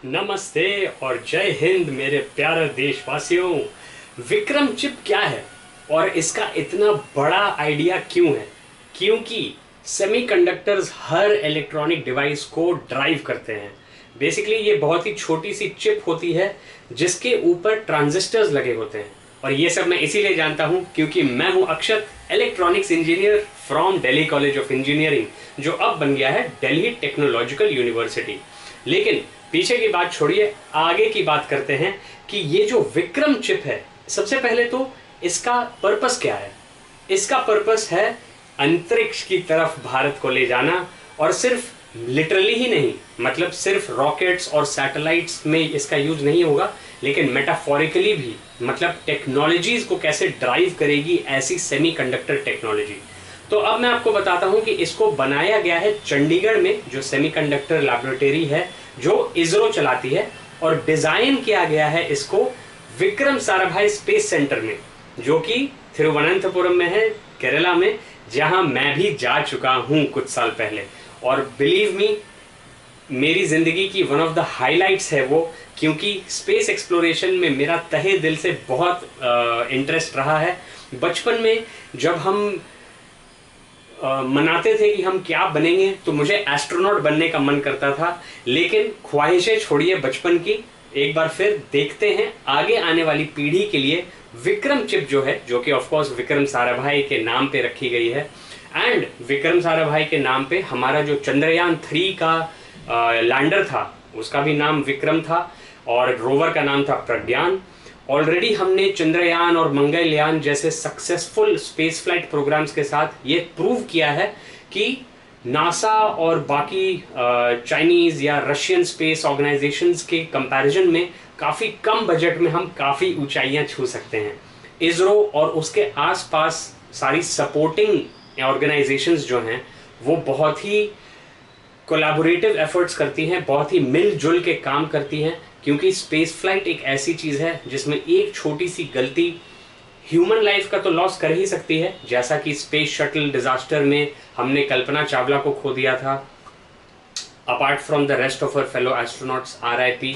नमस्ते और जय हिंद मेरे प्यारे देशवासियों। विक्रम चिप क्या है और इसका इतना बड़ा आइडिया क्यों है? क्योंकि सेमीकंडक्टर्स हर इलेक्ट्रॉनिक डिवाइस को ड्राइव करते हैं। बेसिकली ये बहुत ही छोटी सी चिप होती है जिसके ऊपर ट्रांजिस्टर्स लगे होते हैं। और ये सब मैं इसीलिए जानता हूं क्योंकि मैं हूं Akshat, electronics engineer from Delhi college of engineering, जो अब बन गया है दिल्ली टेक्नोलॉजिकल यूनिवर्सिटी। लेकिन पीछे की बात छोड़िए, आगे की बात करते हैं कि ये जो विक्रम चिप है, सबसे पहले तो इसका पर्पस क्या है। इसका पर्पस है अंतरिक्ष की तरफ भारत को ले जाना, और सिर्फ लिटरली ही नहीं, मतलब सिर्फ रॉकेट्स और सैटेलाइट्स में इसका यूज नहीं होगा, लेकिन मेटाफोरिकली भी, मतलब टेक्नोलॉजीज को कैसे ड्राइव करेगी ऐसी सेमीकंडक्टर टेक्नोलॉजी। तो अब मैं आपको बताता हूं कि इसको बनाया गया है चंडीगढ़ में, जो सेमीकंडक्टर लैबोरेटरी है जो इसरो चलाती है, और डिजाइन किया गया है इसको विक्रम साराभाई स्पेस सेंटर में, जो कि थिरुवनंतपुरम में है, केरला में, जहां मैं भी जा चुका हूं कुछ साल पहले। और बिलीव मी, मेरी जिंदगी की वन ऑफ द हाइलाइट्स है वो, क्योंकि स्पेस एक्सप्लोरेशन में मेरा तहे दिल से बहुत इंटरेस्ट रहा है। बचपन में जब हम मनाते थे कि हम क्या बनेंगे, तो मुझे एस्ट्रोनॉट बनने का मन करता था। लेकिन ख्वाहिशें छोड़िए बचपन की, एक बार फिर देखते हैं आगे आने वाली पीढ़ी के लिए विक्रम चिप जो है, जो कि ऑफ कोर्स विक्रम साराभाई के नाम पे रखी गई है। एंड विक्रम साराभाई के नाम पे हमारा जो चंद्रयान 3 का लैंडर था, उसका भी नाम विक्रम था, और रोवर का नाम था प्रज्ञान। ऑलरेडी हमने चंद्रयान और मंगलयान जैसे सक्सेसफुल स्पेस फ्लाइट प्रोग्राम्स के साथ ये प्रूव किया है कि नासा और बाकी चाइनीज या रशियन स्पेस ऑर्गेनाइजेशंस के कंपैरिजन में काफ़ी कम बजट में हम काफ़ी ऊंचाइयां छू सकते हैं। इसरो और उसके आसपास सारी सपोर्टिंग ऑर्गेनाइजेशंस जो हैं वो बहुत ही कोलैबोरेटिव एफर्ट्स करती हैं, बहुत ही मिलजुल के काम करती हैं, क्योंकि स्पेस फ्लाइट एक ऐसी चीज है जिसमें एक छोटी सी गलती ह्यूमन लाइफ का तो लॉस कर ही सकती है, जैसा कि स्पेस शटल डिजास्टर में हमने कल्पना चावला को खो दिया था। Apart from the rest of our fellow astronauts, RIP।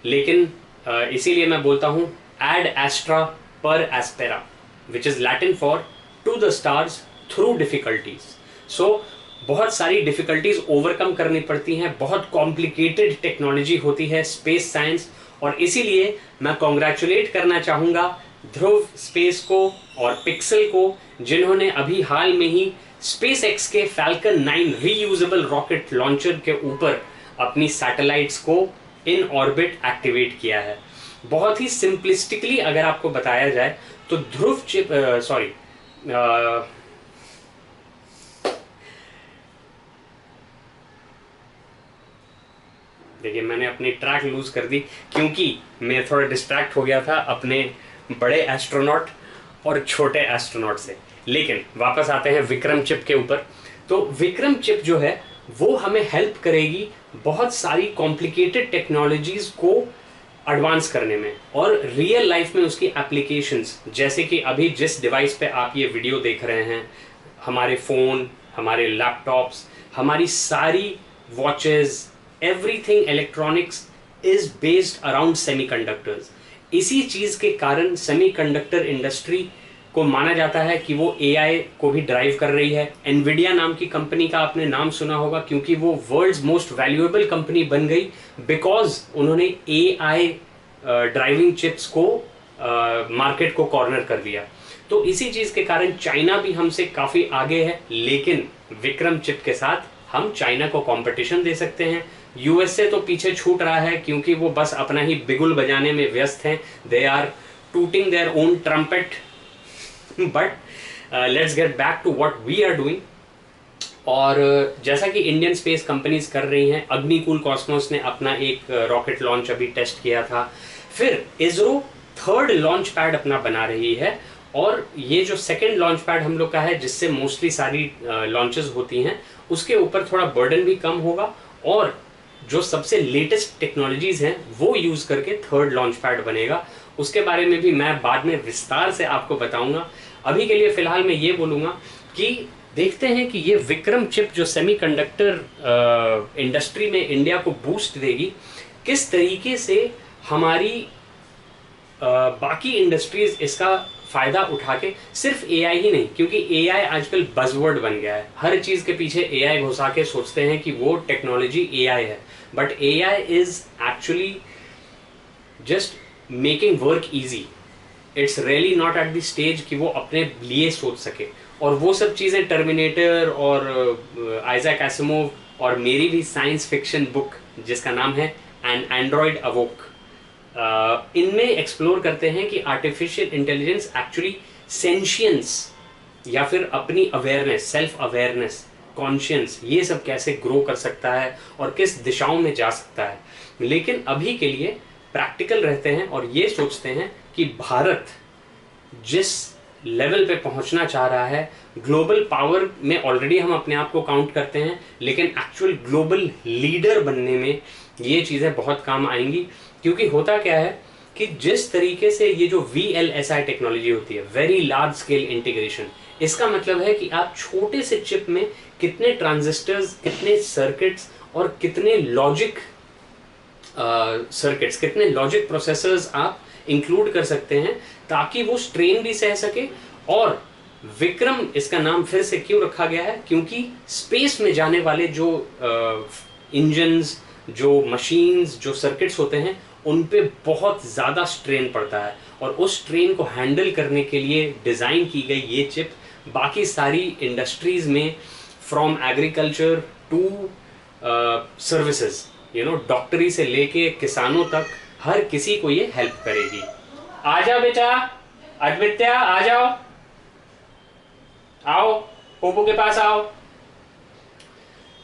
लेकिन इसीलिए मैं बोलता हूं एड एस्ट्रा पर एस्पेरा, which is Latin for to the stars through difficulties. So बहुत सारी डिफिकल्टीज ओवरकम करनी पड़ती हैं, बहुत कॉम्प्लिकेटेड टेक्नोलॉजी होती है स्पेस साइंस, और इसीलिए मैं कॉन्ग्रेचुलेट करना चाहूँगा ध्रुव स्पेस को और पिक्सल को, जिन्होंने अभी हाल में ही स्पेस एक्स के फैल्कन 9 रीयूजेबल रॉकेट लॉन्चर के ऊपर अपनी सैटेलाइट्स को इन ऑर्बिट एक्टिवेट किया है। बहुत ही सिंपलिस्टिकली अगर आपको बताया जाए तो ध्रुव चिप देखिए, मैंने अपनी ट्रैक लूज कर दी क्योंकि मैं थोड़ा डिस्ट्रैक्ट हो गया था अपने बड़े एस्ट्रोनॉट और छोटे एस्ट्रोनॉट से। लेकिन वापस आते हैं विक्रम चिप के ऊपर। तो विक्रम चिप जो है वो हमें हेल्प करेगी बहुत सारी कॉम्प्लिकेटेड टेक्नोलॉजीज को एडवांस करने में, और रियल लाइफ में उसकी एप्लीकेशंस, जैसे कि अभी जिस डिवाइस पे आप ये वीडियो देख रहे हैं, हमारे फ़ोन, हमारे लैपटॉप्स, हमारी सारी watches, everything electronics is based around semiconductors. इसी चीज के कारण सेमीकंडक्टर इंडस्ट्री को माना जाता है कि वो AI को भी ड्राइव कर रही है। एनविडिया नाम की कंपनी का आपने नाम सुना होगा, क्योंकि वो वर्ल्ड्स मोस्ट वैल्यूएबल कंपनी बन गई बिकॉज उन्होंने AI ड्राइविंग चिप्स को मार्केट को कॉर्नर कर दिया। तो इसी चीज के कारण चाइना भी हमसे काफी आगे है, लेकिन विक्रम चिप के साथ हम चाइना को कंपटीशन दे सकते हैं। USA तो पीछे छूट रहा है क्योंकि वो बस अपना ही बिगुल बजाने में व्यस्त हैं। They are tooting their own trumpet. But let's get back to what we are doing. और जैसा कि इंडियन स्पेस कंपनीज कर रही हैं, अग्निकुल कॉस्मोस ने अपना एक रॉकेट लॉन्च अभी टेस्ट किया था। फिर इसरो 3rd लॉन्च पैड अपना बना रही है, और ये जो 2nd लॉन्च पैड हम लोग का है, जिससे मोस्टली सारी लॉन्चेस होती हैं, उसके ऊपर थोड़ा बर्डन भी कम होगा, और जो सबसे लेटेस्ट टेक्नोलॉजीज हैं वो यूज करके 3rd लॉन्च पैड बनेगा। उसके बारे में भी मैं बाद में विस्तार से आपको बताऊंगा। अभी के लिए फिलहाल मैं ये बोलूँगा कि देखते हैं कि ये विक्रम चिप जो सेमीकंडक्टर इंडस्ट्री में इंडिया को बूस्ट देगी, किस तरीके से हमारी बाकी इंडस्ट्रीज इसका फायदा उठा के, सिर्फ एआई ही नहीं, क्योंकि एआई आजकल बजवर्ड बन गया है, हर चीज के पीछे एआई घुसा के सोचते हैं कि वो टेक्नोलॉजी एआई है, but AI is actually just making work easy. It's really not at the stage कि वो अपने लिए सोच सके। और वो सब चीजें टर्मिनेटर और आइजैक एसिमोव और मेरी भी साइंस फिक्शन बुक जिसका नाम है एन एंड्रॉयड अवोक, इनमें एक्सप्लोर करते हैं कि आर्टिफिशियल इंटेलिजेंस एक्चुअली सेंशियंस या फिर अपनी अवेयरनेस, सेल्फ अवेयरनेस, कॉन्शियंस, ये सब कैसे ग्रो कर सकता है और किस दिशाओं में जा सकता है। लेकिन अभी के लिए प्रैक्टिकल रहते हैं और ये सोचते हैं कि भारत जिस लेवल पे पहुंचना चाह रहा है, ग्लोबल पावर में ऑलरेडी हम अपने आप को काउंट करते हैं, लेकिन एक्चुअल ग्लोबल लीडर बनने में ये चीज़ें बहुत काम आएंगी। क्योंकि होता क्या है कि जिस तरीके से ये जो VLSI टेक्नोलॉजी होती है, वेरी लार्ज स्केल इंटीग्रेशन, इसका मतलब है कि आप छोटे से चिप में कितने ट्रांजिस्टर्स, कितने सर्किट्स और कितने लॉजिक सर्किट्स, कितने लॉजिक प्रोसेसर्स आप इंक्लूड कर सकते हैं ताकि वो स्ट्रेन भी सह सके। और विक्रम इसका नाम फिर से क्यों रखा गया है, क्योंकि स्पेस में जाने वाले जो इंजन्स, जो मशीन्स, जो सर्किट्स होते हैं, उन पे बहुत ज़्यादा स्ट्रेन पड़ता है और उस स्ट्रेन को हैंडल करने के लिए डिज़ाइन की गई ये चिप बाकी सारी इंडस्ट्रीज में, फ्रॉम एग्रीकल्चर टू सर्विसेज, डॉक्टरी से लेके किसानों तक, हर किसी को ये हेल्प करेगी। आ जाओ बेटा, अद्वित्या आ जाओ, आओ पोपो के पास आओ।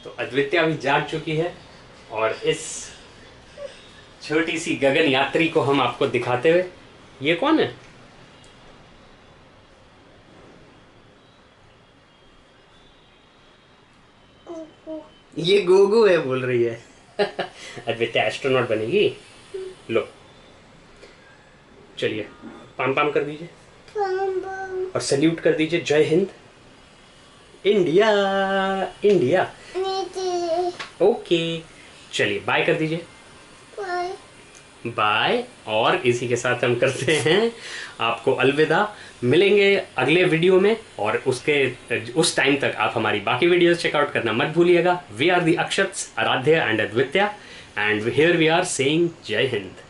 तो अद्वित्या अभी जाग चुकी है और इस छोटी सी गगन यात्री को हम आपको दिखाते हुए, ये कौन है? ये गोगो है, बोल रही है। अद्वित्या एस्ट्रोनॉट बनेगी। लो चलिए पाम पाम कर दीजिए और सल्यूट कर दीजिए, जय हिंद, इंडिया इंडिया। ओके चलिए बाय कर दीजिए, बाय। और इसी के साथ हम करते हैं आपको अलविदा। मिलेंगे अगले वीडियो में और उस टाइम तक आप हमारी बाकी वीडियोस चेकआउट करना मत भूलिएगा। We are the Akshats, Aaradhya and Advitya, and here we are saying Jai Hind.